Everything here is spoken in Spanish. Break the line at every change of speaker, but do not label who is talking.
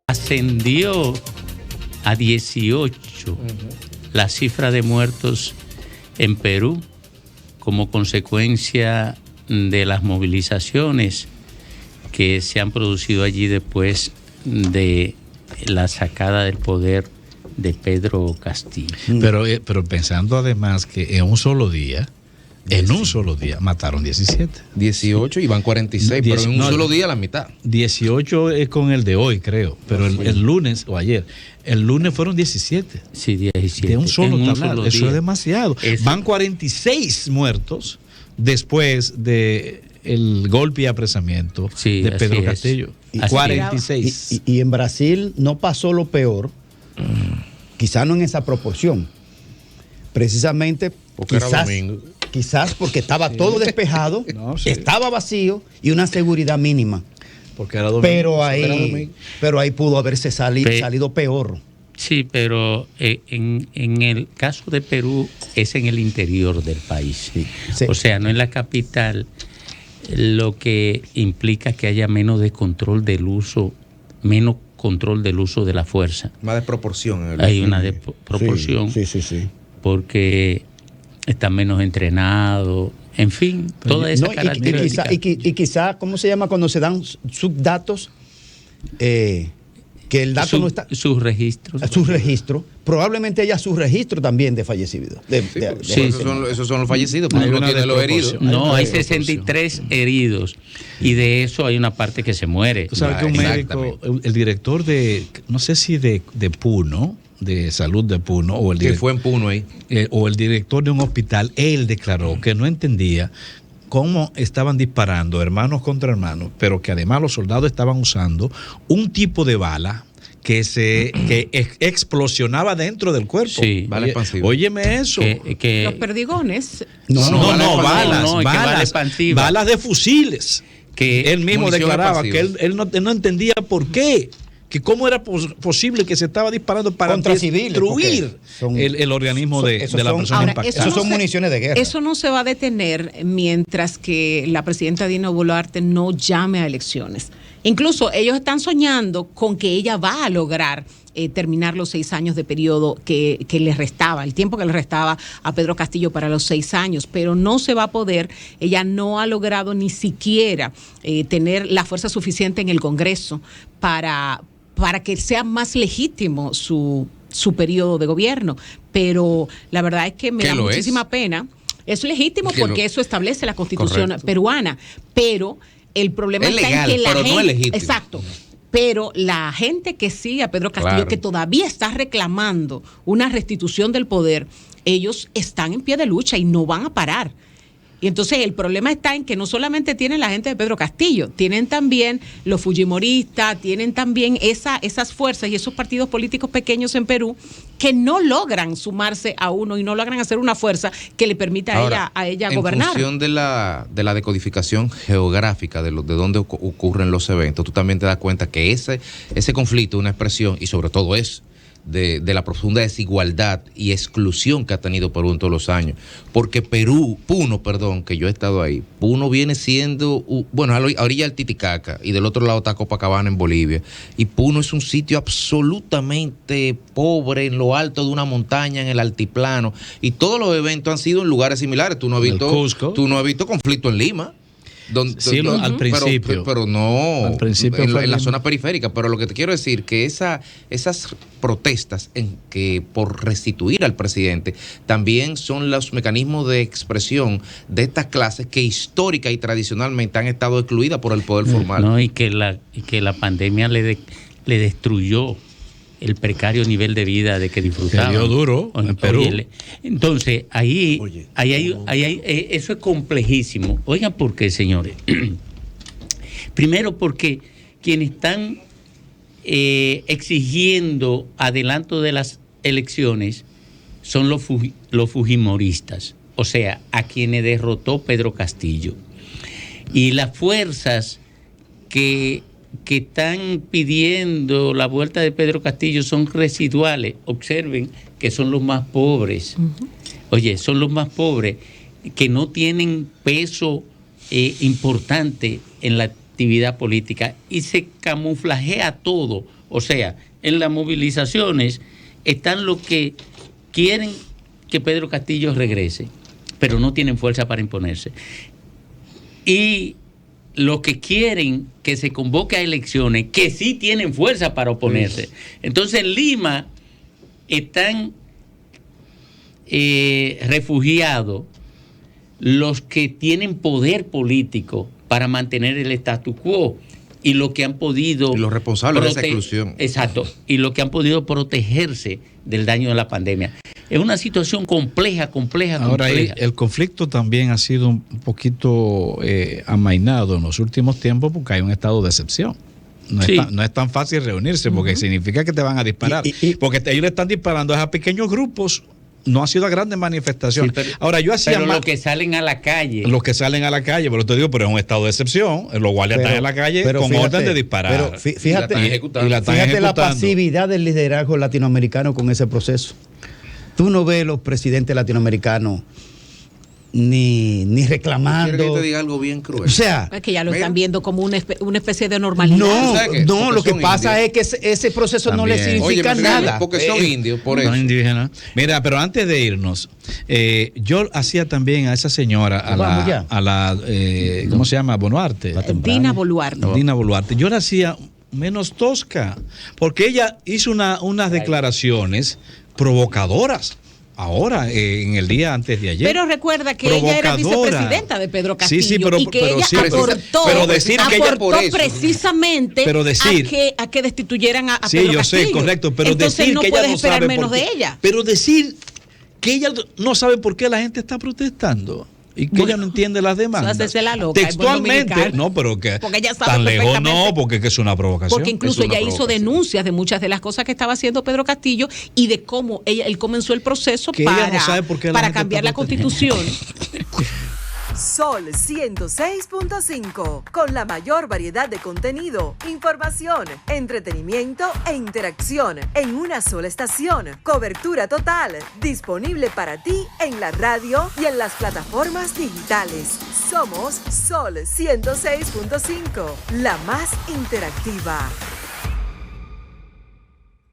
Ascendió a 18 la cifra de muertos en Perú como consecuencia de las movilizaciones que se han producido allí después de la sacada del poder de Pedro Castillo.
Pero pensando además que en un solo día mataron 17.
18 y van 46, pero en un solo día la mitad.
18 es con el de hoy, creo, pero el lunes o ayer, el lunes fueron 17.
Sí, 17.
De un solo tablado, eso
día.
es demasiado. Van 46 muertos después de el golpe y apresamiento de Pedro Castillo.
Y
46.
Y en Brasil no pasó lo peor, quizás no en esa proporción, precisamente
porque
quizás porque estaba todo despejado, estaba vacío y una seguridad mínima.
Porque era domingo,
pero ahí pudo haberse salido peor.
Sí, pero en el caso de Perú es en el interior del país.
Sí.
O sea, no en la capital, lo que implica que haya menos control del uso de la fuerza.
Más desproporción.
Hay una desproporción.
Sí.
Porque están menos entrenados, en fin, toda esa característica.
Y quizá, ¿cómo se llama cuando se dan subdatos? Que el dato no está...
Sus registros.
Sus registros. Probablemente haya su registro también de fallecidos.
Esos son los fallecidos, porque no tiene los heridos.
No, hay 63 heridos. Y de eso hay una parte que se muere.
Tú sabes que un médico, el director de, no sé si de Puno, de salud de Puno, o el
que fue en Puno ahí,
o el director de un hospital, él declaró que no entendía cómo estaban disparando hermanos contra hermanos, pero que además los soldados estaban usando un tipo de bala que explosionaba dentro del cuerpo.
Sí,
bala expansiva.
Óyeme eso.
Los perdigones.
Balas de fusiles. Que él mismo declaraba que él no entendía por qué. Que cómo era posible que se estaba disparando para
contra civiles,
destruir el organismo de la persona impactada.
Eso son municiones de guerra.
Eso no se va a detener mientras que la presidenta Dina Boluarte no llame a elecciones. Incluso ellos están soñando con que ella va a lograr terminar los 6 años de periodo que le restaba, el tiempo que le restaba a Pedro Castillo para los 6 años, pero no se va a poder. Ella no ha logrado ni siquiera tener la fuerza suficiente en el Congreso para que sea más legítimo su periodo de gobierno. Pero la verdad es que me da muchísima pena. Es legítimo porque eso establece la Constitución peruana, pero el problema
es
está
legal,
en que la
pero
gente...
no es legítimo.
Exacto. Pero la gente que sigue a Pedro Castillo, que todavía está reclamando una restitución del poder, ellos están en pie de lucha y no van a parar. Y entonces el problema está en que no solamente tienen la gente de Pedro Castillo, tienen también los fujimoristas, tienen también esas fuerzas y esos partidos políticos pequeños en Perú que no logran sumarse a uno y no logran hacer una fuerza que le permita a ella gobernar.
En función de la decodificación geográfica de dónde ocurren los eventos, tú también te das cuenta que ese conflicto es una expresión, y sobre todo es de la profunda desigualdad y exclusión que ha tenido Perú en todos los años. Porque Puno, que yo he estado ahí, Puno viene siendo, a orilla del Titicaca, y del otro lado está Copacabana en Bolivia, y Puno es un sitio absolutamente pobre, en lo alto de una montaña, en el altiplano, y todos los eventos han sido en lugares similares. Tú no has visto conflicto en Lima.
Al principio.
Pero no
al principio
en la zona periférica. Pero lo que te quiero decir que esas protestas por restituir al presidente también son los mecanismos de expresión de estas clases que histórica y tradicionalmente han estado excluidas por el poder formal.
No, y que la pandemia le destruyó el precario nivel de vida de que disfrutaban.
Se dio duro en Perú.
Entonces, ahí eso es complejísimo. Oigan, ¿por qué, señores? Primero, porque quienes están exigiendo adelanto de las elecciones son los fujimoristas, o sea, a quienes derrotó Pedro Castillo. Y las fuerzas que están pidiendo la vuelta de Pedro Castillo son residuales. Observen que son los más pobres. Oye, son los más pobres que no tienen peso importante en la actividad política y se camuflajea todo. O sea, en las movilizaciones están los que quieren que Pedro Castillo regrese, pero no tienen fuerza para imponerse. Y los que quieren que se convoque a elecciones, que sí tienen fuerza para oponerse. Entonces en Lima están refugiados los que tienen poder político para mantener el status quo y los que han podido...
Y los responsables de esa exclusión.
Exacto, y los que han podido protegerse del daño de la pandemia. Es una situación compleja.
Ahora, el conflicto también ha sido un poquito amainado en los últimos tiempos porque hay un estado de excepción. No es tan fácil reunirse porque significa que te van a disparar. Porque ellos le están disparando a pequeños grupos. No ha sido a grandes manifestaciones. Sí,
ahora, yo hacía pero los que salen a la calle.
Los que salen a la calle, pero te digo, pero es un estado de excepción. Los guardias están en la calle con orden de disparar.
Pero fíjate la pasividad del liderazgo latinoamericano con ese proceso. Tú no ves los presidentes latinoamericanos ni reclamando.
¿Quieres que te diga algo bien cruel?
O sea,
es que ya lo están viendo como una especie de normalidad.
No, lo que pasa es que ese proceso también no le significa nada.
Porque son indios, por eso.
Indígenas. Mira, pero antes de irnos, yo hacía también a esa señora, a la ¿cómo se llama? Boluarte.
Dina Boluarte.
Dina Boluarte. Yo la hacía menos tosca, porque ella hizo unas declaraciones provocadoras. Ahora, en el día antes de ayer.
Pero recuerda que ella era vicepresidenta de Pedro Castillo y que ella aportó
decir que ella por eso,
precisamente a que destituyeran a Pedro Castillo.
Sí, yo sé, correcto. Pero
entonces
decir
no
que
puedes
ella no
esperar
sabe
menos de ella.
Pero decir que ella no sabe por qué la gente está protestando. Y que ella no entiende las demandas.
La loca,
textualmente, no, pero que
porque ella sabe
tan lejos no, porque es una provocación.
Porque incluso ella hizo denuncias de muchas de las cosas que estaba haciendo Pedro Castillo y de cómo él comenzó el proceso para cambiar la Constitución.
Sol 106.5, con la mayor variedad de contenido, información, entretenimiento e interacción en una sola estación. Cobertura total, disponible para ti en la radio y en las plataformas digitales. Somos Sol 106.5, la más interactiva.